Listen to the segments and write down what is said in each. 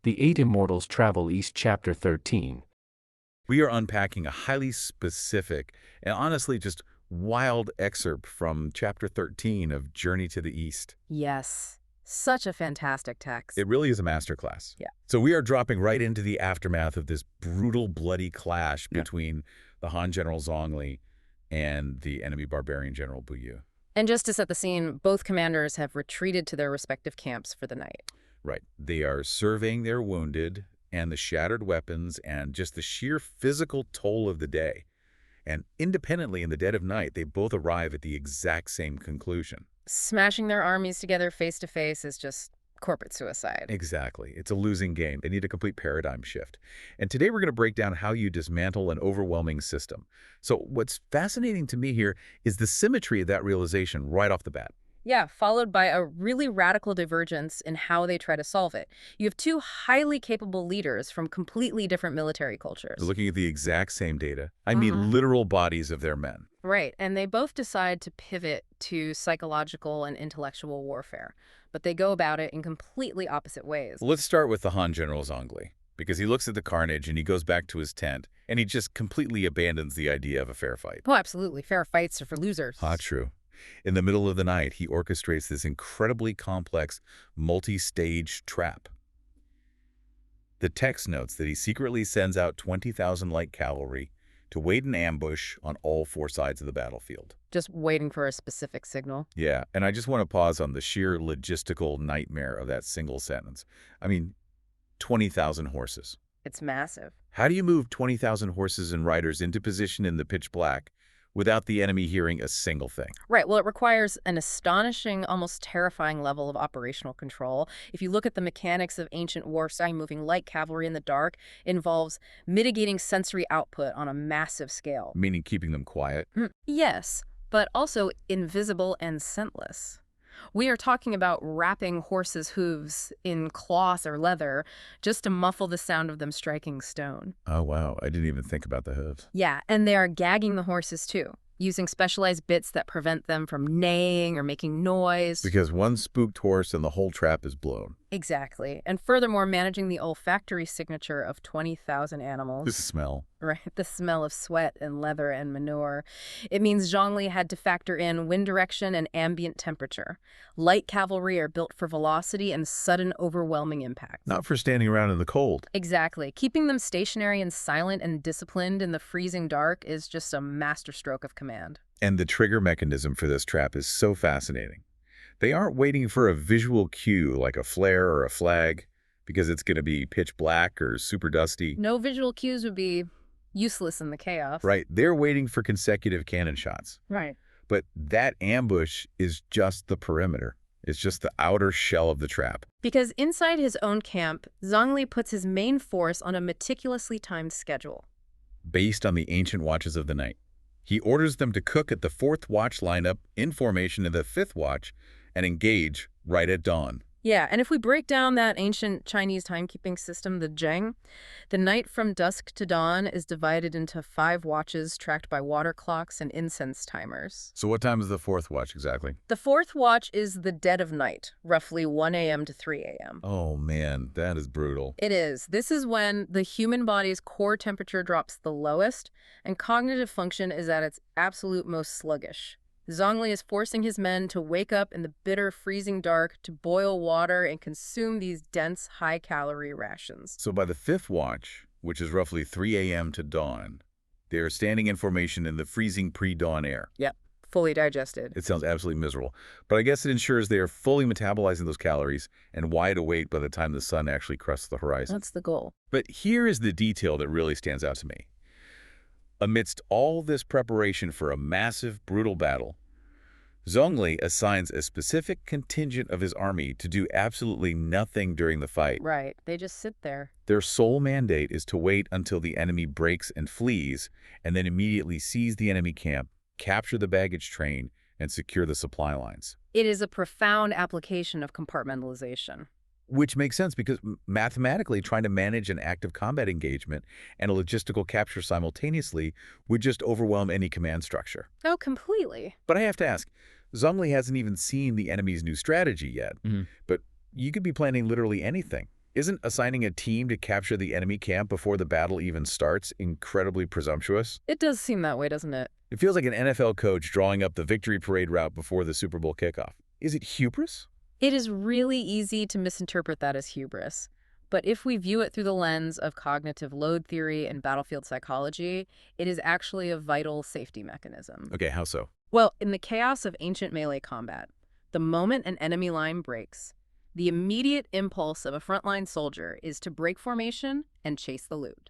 The Eight Immortals Travel East Chapter 13. We are unpacking a highly specific and honestly just wild excerpt from Chapter 13 of Journey to the East. Yes, such a fantastic text. It really is a masterclass. Yeah. So we are dropping right into the aftermath of this brutal, bloody clash Yeah. between the Han General Zhongli and the enemy barbarian General Buyu. And just to set the scene, both commanders have retreated to their respective camps for the night. Right. They are surveying their wounded and the shattered weapons and just the sheer physical toll of the day. And independently in the dead of night, they both arrive at the exact same conclusion. Smashing their armies together face to face is just corporate suicide. Exactly. It's a losing game. They need a complete paradigm shift. And today we're going to break down how you dismantle an overwhelming system. So what's fascinating to me here is the symmetry of that realization right off the bat. Yeah, followed by a really radical divergence in how they try to solve it. You have two highly capable leaders from completely different military cultures. They're looking at the exact same data. I mean, literal bodies of their men. Right, and they both decide to pivot to psychological and intellectual warfare, but they go about it in completely opposite ways. Let's start with the Han General Zhongli, because he looks at the carnage and he goes back to his tent and he just completely abandons the idea of a fair fight. Oh, absolutely. Fair fights are for losers. True. In the middle of the night, he orchestrates this incredibly complex, multi-stage trap. The text notes that he secretly sends out 20,000 light cavalry to wait in ambush on all four sides of the battlefield. Just waiting for a specific signal. Yeah, and I just want to pause on the sheer logistical nightmare of that single sentence. I mean, 20,000 horses. It's massive. How do you move 20,000 horses and riders into position in the pitch black without the enemy hearing a single thing? Right. Well, it requires an astonishing, almost terrifying level of operational control. If you look at the mechanics of ancient warfare, moving light cavalry in the dark involves mitigating sensory output on a massive scale. Meaning keeping them quiet. Yes, but also invisible and scentless. We are talking about wrapping horses' hooves in cloth or leather just to muffle the sound of them striking stone. Oh, wow. I didn't even think about the hooves. Yeah, and they are gagging the horses too, using specialized bits that prevent them from neighing or making noise. Because one spooked horse and the whole trap is blown. Exactly. And furthermore, managing the olfactory signature of 20,000 animals. The smell. Right, the smell of sweat and leather and manure. It means Zhongli had to factor in wind direction and ambient temperature. Light cavalry are built for velocity and sudden overwhelming impact. Not for standing around in the cold. Exactly. Keeping them stationary and silent and disciplined in the freezing dark is just a masterstroke of command. And the trigger mechanism for this trap is so fascinating. They aren't waiting for a visual cue like a flare or a flag because it's going to be pitch black or super dusty. No visual cues would be useless in the chaos. Right. They're waiting for consecutive cannon shots. Right. But that ambush is just the perimeter. It's just the outer shell of the trap. Because inside his own camp, Zhongli puts his main force on a meticulously timed schedule. Based on the ancient watches of the night. He orders them to cook at the 4th watch lineup in formation in the 5th watch and engage right at dawn. Yeah, and if we break down that ancient Chinese timekeeping system, the Zheng, the night from dusk to dawn is divided into 5 watches tracked by water clocks and incense timers. So what time is the 4th watch exactly? The 4th watch is the dead of night, roughly 1 a.m. to 3 a.m. Oh man, that is brutal. It is. This is when the human body's core temperature drops the lowest and cognitive function is at its absolute most sluggish. Zhongli is forcing his men to wake up in the bitter, freezing dark to boil water and consume these dense, high-calorie rations. So by the 5th watch, which is roughly 3 a.m. to dawn, they are standing in formation in the freezing pre-dawn air. Yep, fully digested. It sounds absolutely miserable, but I guess it ensures they are fully metabolizing those calories and wide awake by the time the sun actually crests the horizon. That's the goal. But here is the detail that really stands out to me. Amidst all this preparation for a massive, brutal battle, Zhongli assigns a specific contingent of his army to do absolutely nothing during the fight. Right. They just sit there. Their sole mandate is to wait until the enemy breaks and flees, and then immediately seize the enemy camp, capture the baggage train, and secure the supply lines. It is a profound application of compartmentalization. Which makes sense because mathematically trying to manage an active combat engagement and a logistical capture simultaneously would just overwhelm any command structure. Oh, completely. But I have to ask, Zhongli hasn't even seen the enemy's new strategy yet, but you could be planning literally anything. Isn't assigning a team to capture the enemy camp before the battle even starts incredibly presumptuous? It does seem that way, doesn't it? It feels like an NFL coach drawing up the victory parade route before the Super Bowl kickoff. Is it hubris? It is really easy to misinterpret that as hubris. But if we view it through the lens of cognitive load theory and battlefield psychology, it is actually a vital safety mechanism. Okay, how so? Well, in the chaos of ancient melee combat, the moment an enemy line breaks, the immediate impulse of a frontline soldier is to break formation and chase the loot.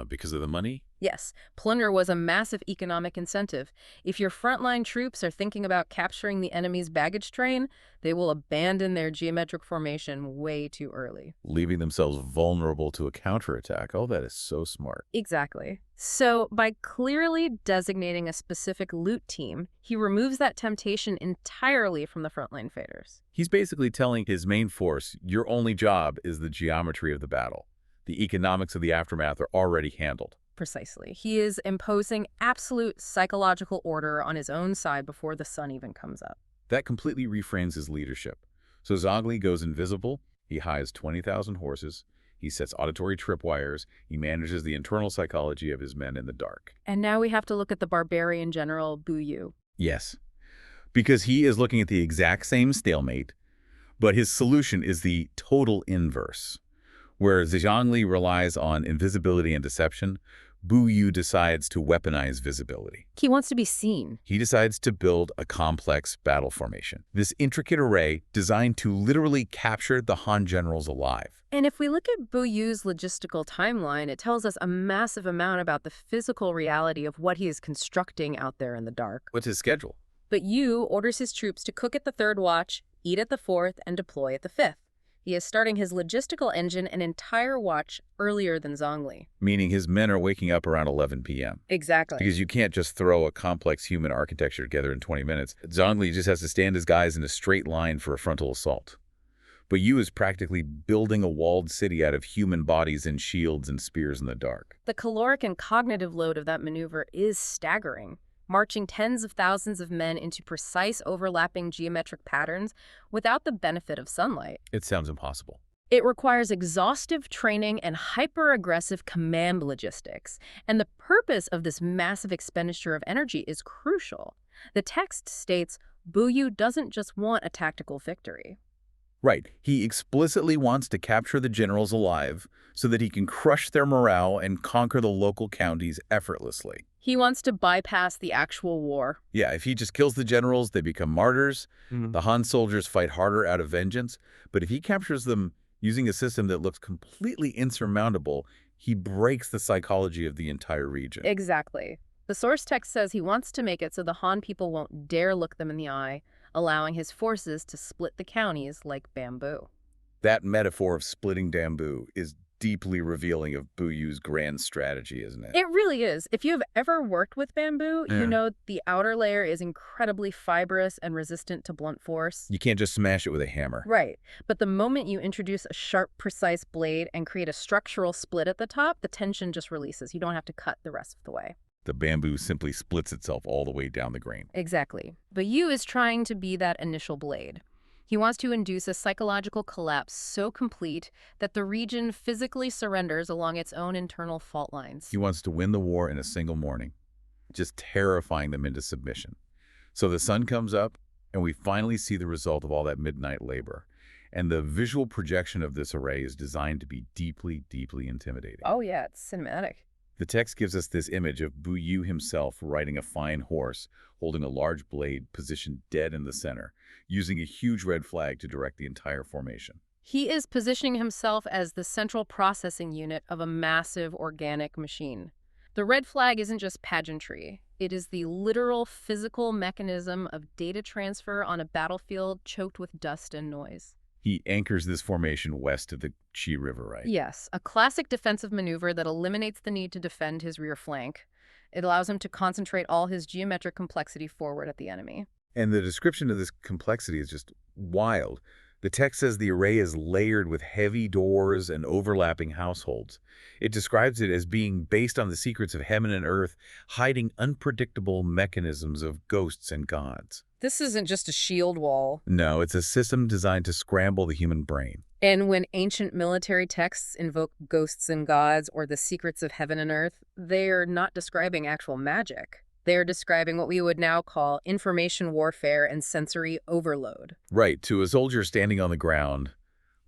Because of the money? Yes, plunder was a massive economic incentive. If your frontline troops are thinking about capturing the enemy's baggage train, they will abandon their geometric formation way too early. Leaving themselves vulnerable to a counterattack. Oh, that is so smart. Exactly. So, by clearly designating a specific loot team, he removes that temptation entirely from the frontline fighters. He's basically telling his main force, your only job is the geometry of the battle. The economics of the aftermath are already handled. Precisely. He is imposing absolute psychological order on his own side before the sun even comes up. That completely reframes his leadership. So Zhongli goes invisible, he hides 20,000 horses, he sets auditory tripwires, he manages the internal psychology of his men in the dark. And now we have to look at the barbarian general Bu Yu. Yes, because he is looking at the exact same stalemate, but his solution is the total inverse. Where Zhongli relies on invisibility and deception, Bu Yu decides to weaponize visibility. He wants to be seen. He decides to build a complex battle formation. This intricate array designed to literally capture the Han generals alive. And if we look at Bu Yu's logistical timeline, it tells us a massive amount about the physical reality of what he is constructing out there in the dark. What's his schedule? But Yu orders his troops to cook at the third watch, eat at the fourth, and deploy at the fifth. He is starting his logistical engine an entire watch earlier than Zhongli. Meaning his men are waking up around 11 p.m. Exactly. Because you can't just throw a complex human architecture together in 20 minutes. Zhongli just has to stand his guys in a straight line for a frontal assault. But Yu is practically building a walled city out of human bodies and shields and spears in the dark. The caloric and cognitive load of that maneuver is staggering. Marching tens of thousands of men into precise overlapping geometric patterns without the benefit of sunlight. It sounds impossible. It requires exhaustive training and hyper-aggressive command logistics. And the purpose of this massive expenditure of energy is crucial. The text states, Bu Yu doesn't just want a tactical victory. Right. He explicitly wants to capture the generals alive so that he can crush their morale and conquer the local counties effortlessly. He wants to bypass the actual war. Yeah, if he just kills the generals, they become martyrs. The Han soldiers fight harder out of vengeance. But if he captures them using a system that looks completely insurmountable, he breaks the psychology of the entire region. Exactly. The source text says he wants to make it so the Han people won't dare look them in the eye, allowing his forces to split the counties like bamboo. That metaphor of splitting bamboo is deeply revealing of Bu Yu's grand strategy, isn't it? It really is. If you have ever worked with bamboo, Yeah. you know the outer layer is incredibly fibrous and resistant to blunt force. You can't just smash it with a hammer. Right. But the moment you introduce a sharp, precise blade and create a structural split at the top, the tension just releases. You don't have to cut the rest of the way. The bamboo simply splits itself all the way down the grain. Exactly. But Yu is trying to be that initial blade. He wants to induce a psychological collapse so complete that the region physically surrenders along its own internal fault lines. He wants to win the war in a single morning, just terrifying them into submission. So the sun comes up, and we finally see the result of all that midnight labor. And the visual projection of this array is designed to be deeply, deeply intimidating. Oh yeah, it's cinematic. The text gives us this image of Bu Yu himself riding a fine horse, holding a large blade positioned dead in the center, using a huge red flag to direct the entire formation. He is positioning himself as the central processing unit of a massive organic machine. The red flag isn't just pageantry. It is the literal physical mechanism of data transfer on a battlefield choked with dust and noise. He anchors this formation west of the Qi River, right? Yes, a classic defensive maneuver that eliminates the need to defend his rear flank. It allows him to concentrate all his geometric complexity forward at the enemy. And the description of this complexity is just wild. The text says the array is layered with heavy doors and overlapping households. It describes it as being based on the secrets of heaven and earth, hiding unpredictable mechanisms of ghosts and gods. This isn't just a shield wall. No, it's a system designed to scramble the human brain. And when ancient military texts invoke ghosts and gods or the secrets of heaven and earth, they are not describing actual magic. They're describing what we would now call information warfare and sensory overload. Right, to a soldier standing on the ground,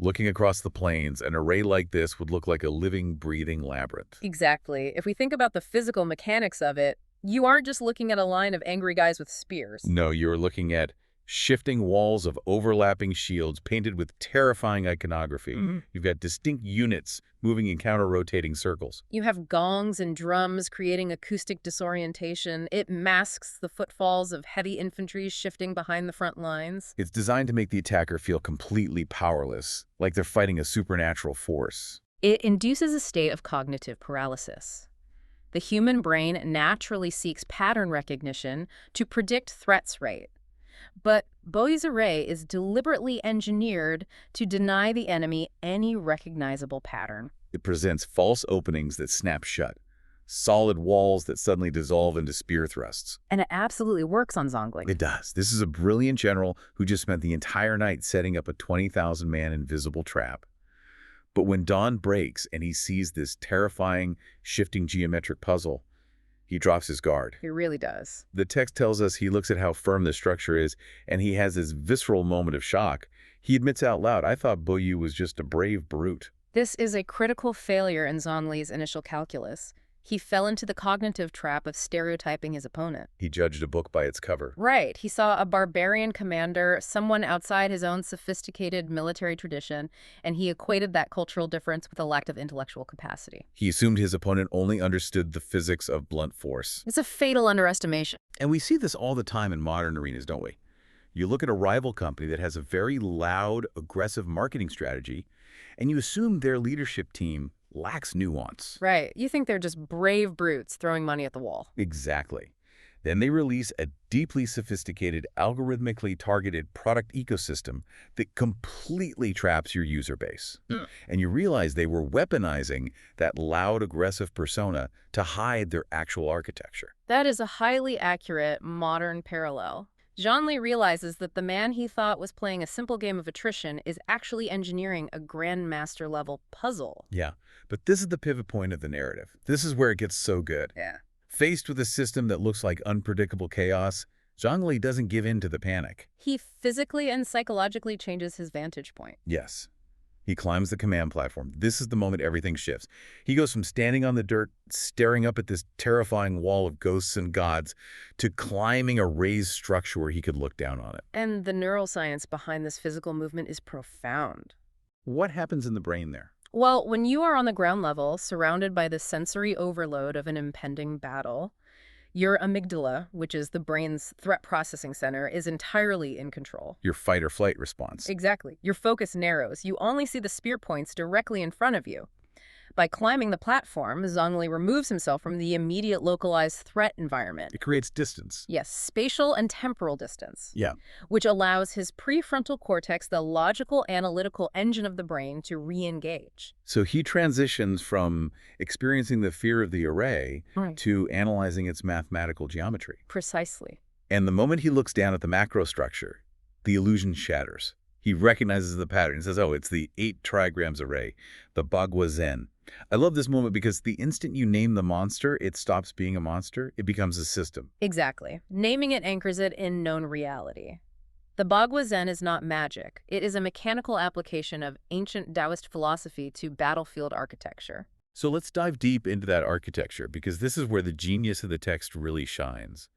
looking across the plains, an array like this would look like a living, breathing labyrinth. Exactly. If we think about the physical mechanics of it, you aren't just looking at a line of angry guys with spears. No, you're looking at shifting walls of overlapping shields painted with terrifying iconography. You've got distinct units moving in counter-rotating circles. You have gongs and drums creating acoustic disorientation. It masks the footfalls of heavy infantry shifting behind the front lines. It's designed to make the attacker feel completely powerless, like they're fighting a supernatural force. It induces a state of cognitive paralysis. The human brain naturally seeks pattern recognition to predict threats right. But Bowie's array is deliberately engineered to deny the enemy any recognizable pattern. It presents false openings that snap shut, solid walls that suddenly dissolve into spear thrusts. And it absolutely works on Zhongli. It does. This is a brilliant general who just spent the entire night setting up a 20,000-man invisible trap. But when dawn breaks and he sees this terrifying, shifting geometric puzzle, he drops his guard. He really does. The text tells us he looks at how firm the structure is, and he has this visceral moment of shock. He admits out loud, "I thought Boyu was just a brave brute." This is a critical failure in Zhongli's initial calculus. He fell into the cognitive trap of stereotyping his opponent. He judged a book by its cover. Right. He saw a barbarian commander, someone outside his own sophisticated military tradition, and he equated that cultural difference with a lack of intellectual capacity. He assumed his opponent only understood the physics of blunt force. It's a fatal underestimation. And we see this all the time in modern arenas, don't we? You look at a rival company that has a very loud, aggressive marketing strategy, and you assume their leadership team lacks nuance. Right. You think they're just brave brutes throwing money at the wall. Exactly. Then they release a deeply sophisticated, algorithmically targeted product ecosystem that completely traps your user base. And you realize they were weaponizing that loud, aggressive persona to hide their actual architecture. That is a highly accurate modern parallel. Zhongli realizes that the man he thought was playing a simple game of attrition is actually engineering a grandmaster-level puzzle. Yeah, but this is the pivot point of the narrative. This is where it gets so good. Yeah. Faced with a system that looks like unpredictable chaos, Zhongli doesn't give in to the panic. He physically and psychologically changes his vantage point. Yes. He climbs the command platform. This is the moment everything shifts. He goes from standing on the dirt, staring up at this terrifying wall of ghosts and gods, to climbing a raised structure where he could look down on it. And the neuroscience behind this physical movement is profound. What happens in the brain there? Well, when you are on the ground level, surrounded by the sensory overload of an impending battle, your amygdala, which is the brain's threat processing center, is entirely in control. Your fight or flight response. Exactly. Your focus narrows. You only see the spear points directly in front of you. By climbing the platform, Zhongli removes himself from the immediate localized threat environment. It creates distance. Yes, spatial and temporal distance. Yeah. Which allows his prefrontal cortex, the logical analytical engine of the brain, to re-engage. So he transitions from experiencing the fear of the array to analyzing its mathematical geometry. Precisely. And the moment he looks down at the macro structure, the illusion shatters. He recognizes the pattern. He says, oh, it's the 8 trigrams array, the Bagua Zen. I love this moment because the instant you name the monster, it stops being a monster. It becomes a system. Exactly. Naming it anchors it in known reality. The Bagua Zen is not magic. It is a mechanical application of ancient Taoist philosophy to battlefield architecture. So let's dive deep into that architecture because this is where the genius of the text really shines.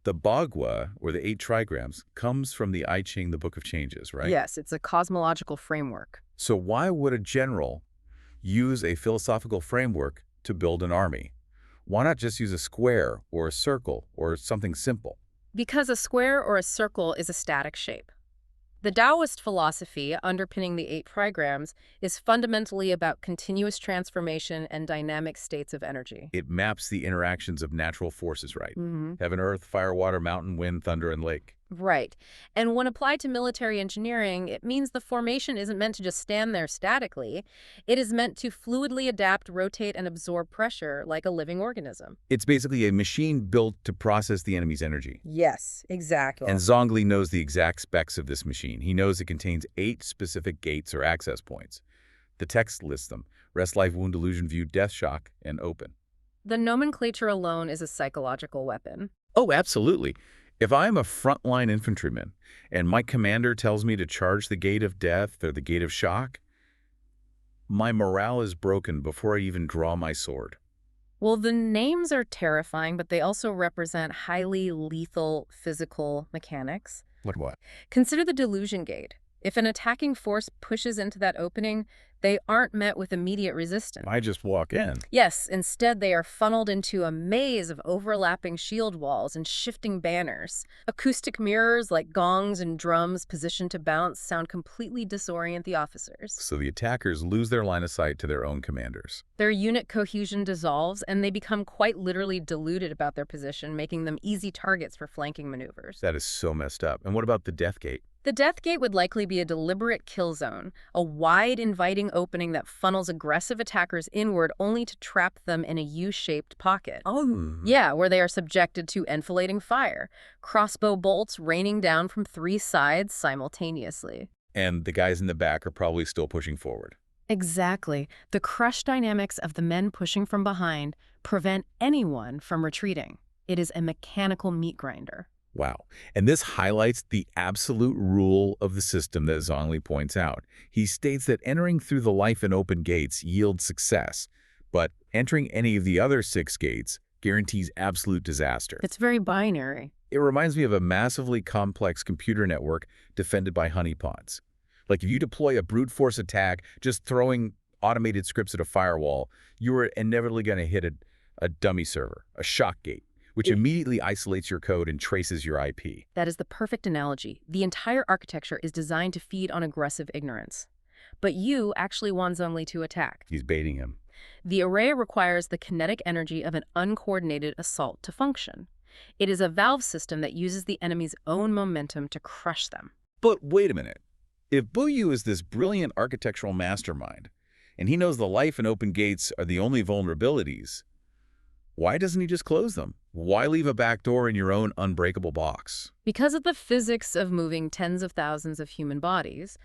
The Bagua, or the 8 trigrams, comes from the I Ching, the Book of Changes, right? Yes, it's a cosmological framework. So why would a general use a philosophical framework to build an army? Why not just use a square or a circle or something simple? Because a square or a circle is a static shape. The Taoist philosophy underpinning the 8 trigrams is fundamentally about continuous transformation and dynamic states of energy. It maps the interactions of natural forces, right? Mm-hmm. Heaven, earth, fire, water, mountain, wind, thunder, and lake. Right. And when applied to military engineering, it means the formation isn't meant to just stand there statically. It is meant to fluidly adapt, rotate, and absorb pressure like a living organism. It's basically a machine built to process the enemy's energy. Yes, exactly. And Zhongli knows the exact specs of this machine. He knows it contains 8 specific gates or access points. The text lists them: rest, life, wound, illusion, view, death, shock, and open. The nomenclature alone is a psychological weapon. Oh, absolutely. If I am a frontline infantryman and my commander tells me to charge the gate of death or the gate of shock, my morale is broken before I even draw my sword. Well, the names are terrifying, but they also represent highly lethal physical mechanics. Like what? Consider the delusion gate. If an attacking force pushes into that opening, they aren't met with immediate resistance. I just walk in. Yes, instead they are funneled into a maze of overlapping shield walls and shifting banners. Acoustic mirrors like gongs and drums positioned to bounce sound completely disorient the officers. So the attackers lose their line of sight to their own commanders. Their unit cohesion dissolves, and they become quite literally deluded about their position, making them easy targets for flanking maneuvers. That is so messed up. And what about the death gate? The death gate would likely be a deliberate kill zone, a wide, inviting opening that funnels aggressive attackers inward only to trap them in a U-shaped pocket. Oh. Yeah, where they are subjected to enfilading fire, crossbow bolts raining down from 3 sides simultaneously. And the guys in the back are probably still pushing forward. Exactly. The crush dynamics of the men pushing from behind prevent anyone from retreating. It is a mechanical meat grinder. Wow. And this highlights the absolute rule of the system that Zhongli points out. He states that entering through the life and open gates yields success, but entering any of the other 6 gates guarantees absolute disaster. It's very binary. It reminds me of a massively complex computer network defended by honeypots. Like if you deploy a brute force attack, just throwing automated scripts at a firewall, you are inevitably going to hit a dummy server, a shock gate, which immediately isolates your code and traces your IP. That is the perfect analogy. The entire architecture is designed to feed on aggressive ignorance. But you actually want Zhongli to attack. He's baiting him. The array requires the kinetic energy of an uncoordinated assault to function. It is a valve system that uses the enemy's own momentum to crush them. But wait a minute. If Buyu is this brilliant architectural mastermind, and he knows the life and open gates are the only vulnerabilities, why doesn't he just close them? Why leave a back door in your own unbreakable box? Because of the physics of moving tens of thousands of human bodies,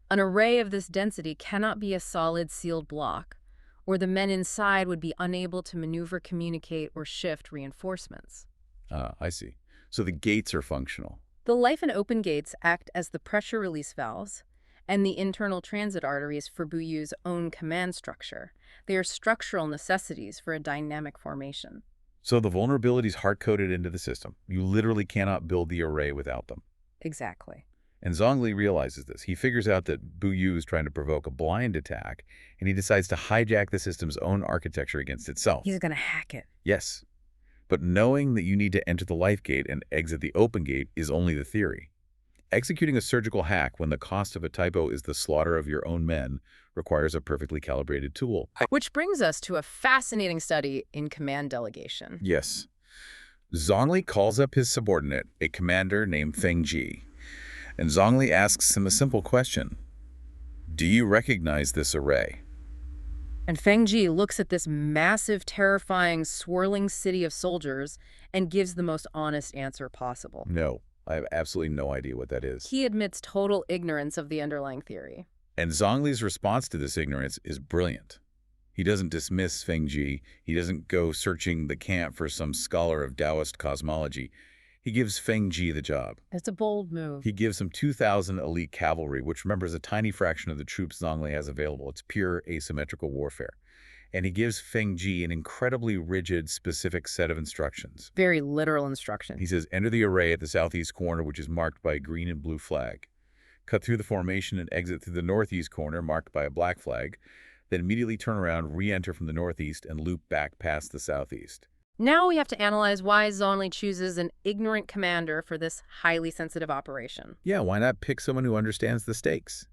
an array of this density cannot be a solid sealed block, or the men inside would be unable to maneuver, communicate, or shift reinforcements. I see. So the gates are functional. The life and open gates act as the pressure release valves and the internal transit arteries for Buyu's own command structure. They are structural necessities for a dynamic formation. So the vulnerability is hard-coded into the system. You literally cannot build the array without them. Exactly. And Zhongli realizes this. He figures out that Buyu is trying to provoke a blind attack, and he decides to hijack the system's own architecture against itself. He's going to hack it. Yes. But knowing that you need to enter the life gate and exit the open gate is only the theory. Executing a surgical hack when the cost of a typo is the slaughter of your own men requires a perfectly calibrated tool. Which brings us to a fascinating study in command delegation. Yes. Zhongli calls up his subordinate, a commander named Feng Ji, and Zhongli asks him a simple question. Do you recognize this array? And Feng Ji looks at this massive, terrifying, swirling city of soldiers and gives the most honest answer possible. No, I have absolutely no idea what that is. He admits total ignorance of the underlying theory. And Zhongli's response to this ignorance is brilliant. He doesn't dismiss Feng Ji. He doesn't go searching the camp for some scholar of Taoist cosmology. He gives Feng Ji the job. It's a bold move. He gives him 2,000 elite cavalry, which remember is a tiny fraction of the troops Zhongli has available. It's pure asymmetrical warfare. And he gives Feng Ji an incredibly rigid, specific set of instructions. Very literal instruction. He says, enter the array at the southeast corner, which is marked by a green and blue flag. Cut through the formation and exit through the northeast corner, marked by a black flag. Then immediately turn around, re-enter from the northeast, and loop back past the southeast. Now we have to analyze why Zhongli chooses an ignorant commander for this highly sensitive operation. Yeah, why not pick someone who understands the stakes?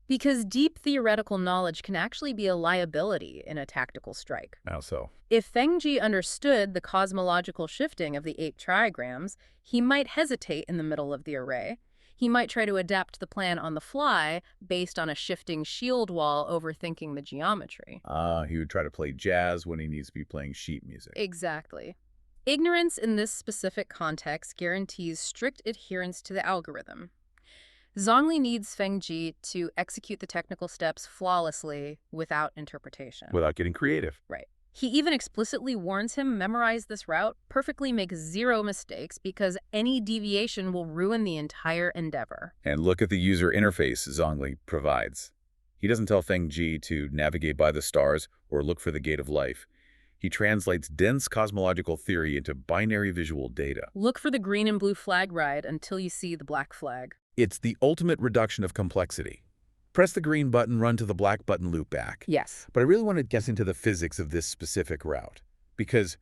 Because deep theoretical knowledge can actually be a liability in a tactical strike. How so? If Feng Ji understood the cosmological shifting of the 8 trigrams, he might hesitate in the middle of the array. He might try to adapt the plan on the fly based on a shifting shield wall, overthinking the geometry. He would try to play jazz when he needs to be playing sheet music. Exactly. Ignorance in this specific context guarantees strict adherence to the algorithm. Zhongli needs Feng Ji to execute the technical steps flawlessly without interpretation. Without getting creative. Right. He even explicitly warns him memorize this route, perfectly make 0 mistakes, because any deviation will ruin the entire endeavor. And look at the user interface Zhongli provides. He doesn't tell Feng Ji to navigate by the stars or look for the gate of life. He translates dense cosmological theory into binary visual data. Look for the green and blue flag ride until you see the black flag. It's the ultimate reduction of complexity. Press the green button, run to the black button, loop back. Yes. But I really want to get into the physics of this specific route. Because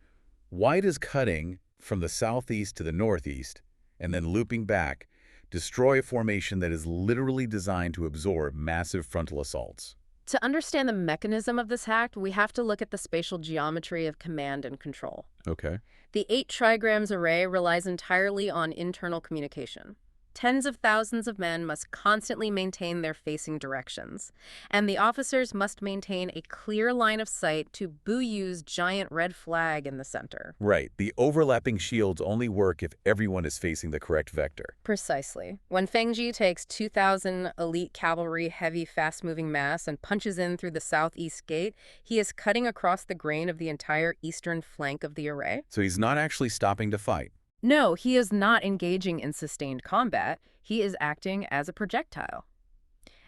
why does cutting from the southeast to the northeast and then looping back destroy a formation that is literally designed to absorb massive frontal assaults? To understand the mechanism of this hack, we have to look at the spatial geometry of command and control. Okay. The 8 trigrams array relies entirely on internal communication. Tens of thousands of men must constantly maintain their facing directions, and the officers must maintain a clear line of sight to Buyu's giant red flag in the center. Right. The overlapping shields only work if everyone is facing the correct vector. Precisely. When Feng Ji takes 2,000 elite cavalry heavy fast-moving mass and punches in through the southeast gate, he is cutting across the grain of the entire eastern flank of the array. So he's not actually stopping to fight. No, he is not engaging in sustained combat. He is acting as a projectile.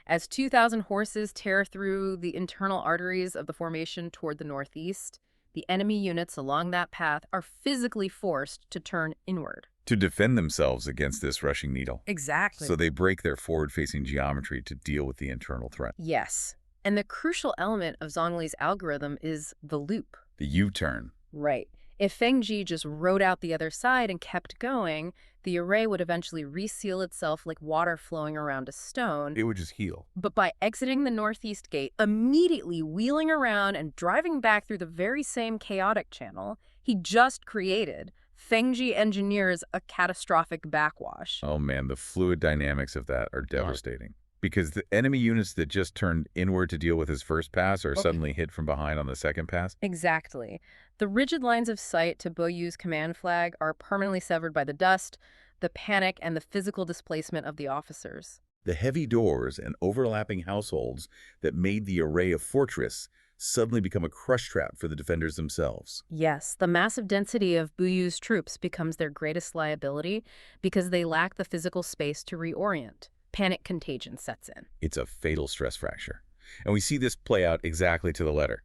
As 2,000 horses tear through the internal arteries of the formation toward the northeast, the enemy units along that path are physically forced to turn inward. To defend themselves against this rushing needle. Exactly. So they break their forward-facing geometry to deal with the internal threat. Yes. And the crucial element of Zhongli's algorithm is the loop. The U-turn. Right. If Feng Ji just rode out the other side and kept going, the array would eventually reseal itself like water flowing around a stone. It would just heal. But by exiting the northeast gate, immediately wheeling around and driving back through the very same chaotic channel he just created, Feng Ji engineers a catastrophic backwash. Oh man, the fluid dynamics of that are devastating. Because the enemy units that just turned inward to deal with his first pass are suddenly hit from behind on the second pass. Exactly. The rigid lines of sight to Buyu's command flag are permanently severed by the dust, the panic, and the physical displacement of the officers. The heavy doors and overlapping households that made the array a fortress suddenly become a crush trap for the defenders themselves. Yes, the massive density of Buyu's troops becomes their greatest liability because they lack the physical space to reorient. Panic contagion sets in. It's a fatal stress fracture. And we see this play out exactly to the letter.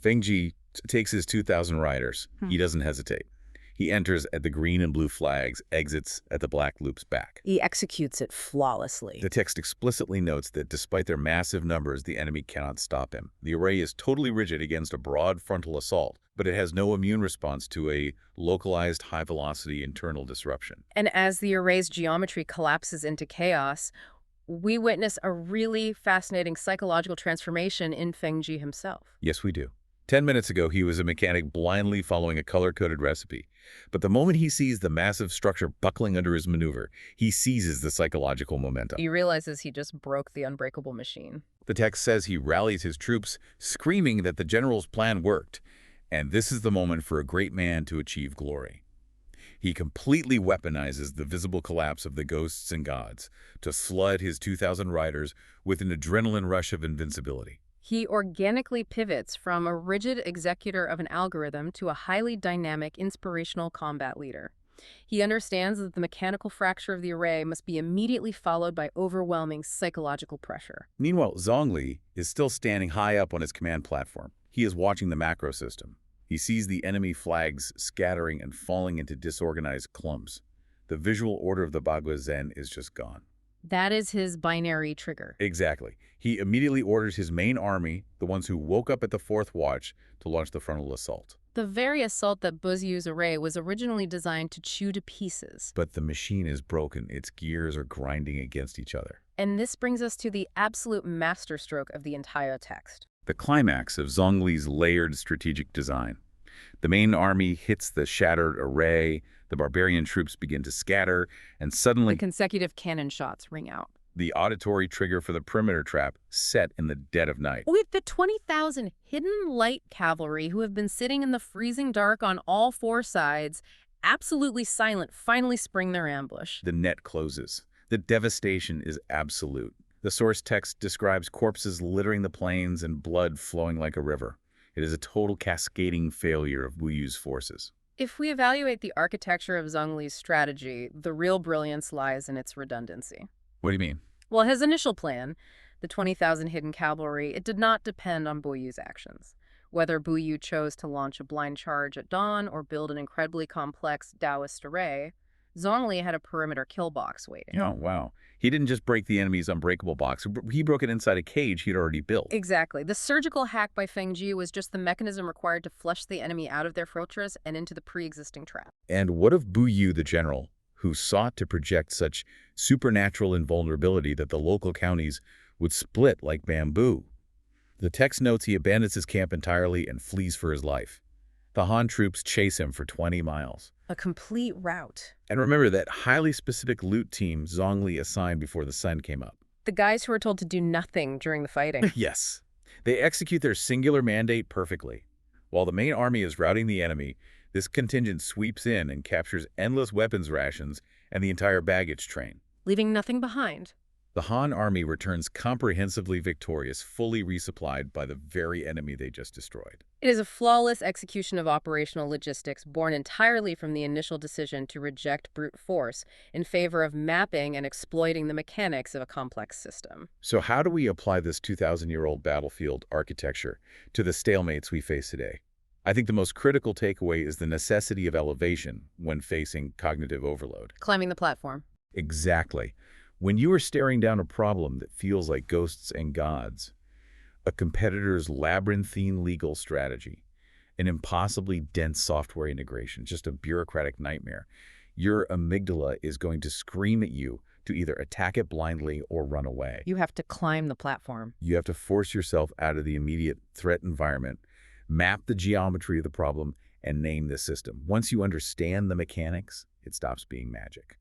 Feng Ji takes his 2,000 riders. He doesn't hesitate. He enters at the green and blue flags, exits at the black loops back. He executes it flawlessly. The text explicitly notes that despite their massive numbers, the enemy cannot stop him. The array is totally rigid against a broad frontal assault, but it has no immune response to a localized high-velocity internal disruption. And as the array's geometry collapses into chaos, we witness a really fascinating psychological transformation in Feng Ji himself. Yes, we do. 10 minutes ago, he was a mechanic blindly following a color-coded recipe. But the moment he sees the massive structure buckling under his maneuver, he seizes the psychological momentum. He realizes he just broke the unbreakable machine. The text says he rallies his troops, screaming that the general's plan worked. And this is the moment for a great man to achieve glory. He completely weaponizes the visible collapse of the ghosts and gods to flood his 2,000 riders with an adrenaline rush of invincibility. He organically pivots from a rigid executor of an algorithm to a highly dynamic, inspirational combat leader. He understands that the mechanical fracture of the array must be immediately followed by overwhelming psychological pressure. Meanwhile, Zhongli is still standing high up on his command platform. He is watching the macro system. He sees the enemy flags scattering and falling into disorganized clumps. The visual order of the Bagua Zen is just gone. That is his binary trigger. Exactly. He immediately orders his main army, the ones who woke up at the fourth watch, to launch the frontal assault. The very assault that Buyu's array was originally designed to chew to pieces. But the machine is broken. Its gears are grinding against each other. And this brings us to the absolute masterstroke of the entire text. The climax of Zhongli's layered strategic design. The main army hits the shattered array, the barbarian troops begin to scatter, and The suddenly consecutive cannon shots ring out. the auditory trigger for the perimeter trap set in the dead of night. With the 20,000 hidden light cavalry who have been sitting in the freezing dark on all four sides, absolutely silent, finally spring their ambush. The net closes. The devastation is absolute. The source text describes corpses littering the plains and blood flowing like a river. It is a total cascading failure of Wu Yu's forces. If we evaluate the architecture of Zhongli's strategy, the real brilliance lies in its redundancy. What do you mean? Well, his initial plan, the 20,000 hidden cavalry, it did not depend on Bu Yu's actions. Whether Bu Yu chose to launch a blind charge at dawn or build an incredibly complex Taoist array, Zhongli had a perimeter kill box waiting. Oh, wow. He didn't just break the enemy's unbreakable box. He broke it inside a cage he'd already built. Exactly. The surgical hack by Feng Ji was just the mechanism required to flush the enemy out of their fortress and into the pre-existing trap. And what of Bu Yu, the general, who sought to project such supernatural invulnerability that the local counties would split like bamboo? The text notes he abandons his camp entirely and flees for his life. The Han troops chase him for 20 miles. A complete rout. And remember that highly specific loot team Zhongli assigned before the sun came up. The guys who were told to do nothing during the fighting. Yes. They execute their singular mandate perfectly. While the main army is routing the enemy, this contingent sweeps in and captures endless weapons rations and the entire baggage train. Leaving nothing behind. The Han army returns comprehensively victorious, fully resupplied by the very enemy they just destroyed. It is a flawless execution of operational logistics born entirely from the initial decision to reject brute force in favor of mapping and exploiting the mechanics of a complex system. So how do we apply this 2,000-year-old battlefield architecture to the stalemates we face today? I think the most critical takeaway is the necessity of elevation when facing cognitive overload. Climbing the platform. Exactly. When you are staring down a problem that feels like ghosts and gods, a competitor's labyrinthine legal strategy, an impossibly dense software integration, just a bureaucratic nightmare, your amygdala is going to scream at you to either attack it blindly or run away. You have to climb the platform. You have to force yourself out of the immediate threat environment, map the geometry of the problem, and name the system. Once you understand the mechanics, it stops being magic.